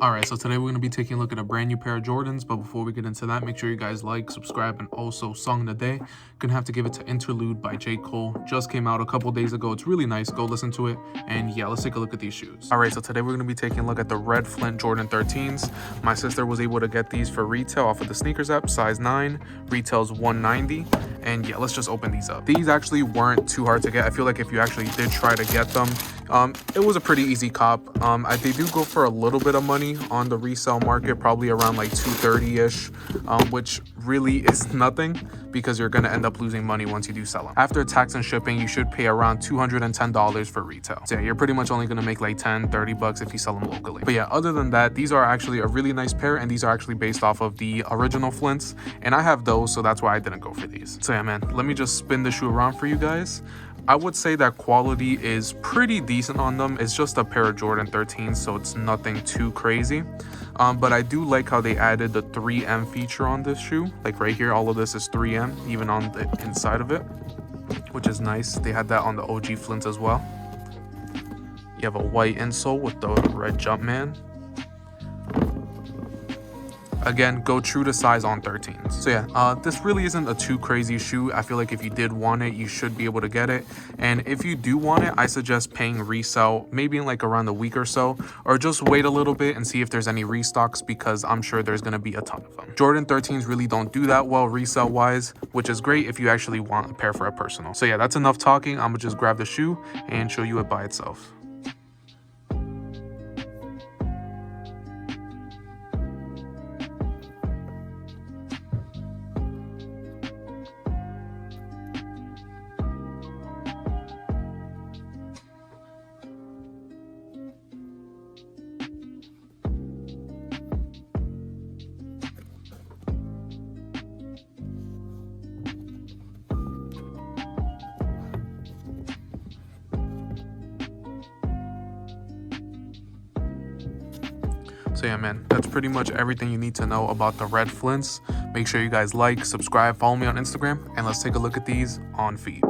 Alright, so today we're going to be taking a look at a brand new pair of Jordans, but before we get into that, make sure you guys like, subscribe, and also Song of the Day. Gonna have to give it to Interlude by J. Cole. Just came out a couple days ago. It's really nice. Go listen to it. And yeah, let's take a look at these shoes. Alright, so today we're going to be taking a look at the red Flint Jordan 13s. My sister was able to get these for retail off of the sneakers app, size 9. Retails $190. And yeah, let's just open these up. These actually weren't too hard to get. I feel like if you actually did try to get them, it was a pretty easy cop. They do go for a little bit of money on the resale market, probably around like $230-ish, which really is nothing because you're going to end up losing money once you do sell them. After tax and shipping, you should pay around $210 for retail. So yeah, you're pretty much only going to make like 10-30 bucks if you sell them locally. But yeah, other than that, these are actually a really nice pair, and these are actually based off of the original Flints, and I have those, so that's why I didn't go for these. So yeah, man, let me just spin the shoe around for you guys. I would say that quality is pretty decent on them. It's just a pair of Jordan 13s, so it's nothing too crazy. But I do like how they added the 3M feature on this shoe. Like right here, all of this is 3M, even on the inside of it, which is nice. They had that on the OG Flint as well. You have a white insole with the red Jumpman. Again, go true to size on 13s. So yeah, this really isn't a too crazy shoe. I feel like if you did want it, you should be able to get it. And if you do want it, I suggest paying resale maybe in like around a week or so, or just wait a little bit and see if there's any restocks, because I'm sure there's going to be a ton of them. Jordan 13s really don't do that well resale wise, which is great if you actually want a pair for a personal. So yeah, that's enough talking. I'm gonna just grab the shoe and show you it by itself. So yeah, man, that's pretty much everything you need to know about the red Flints. Make sure you guys like, subscribe, follow me on Instagram, and let's take a look at these on feet.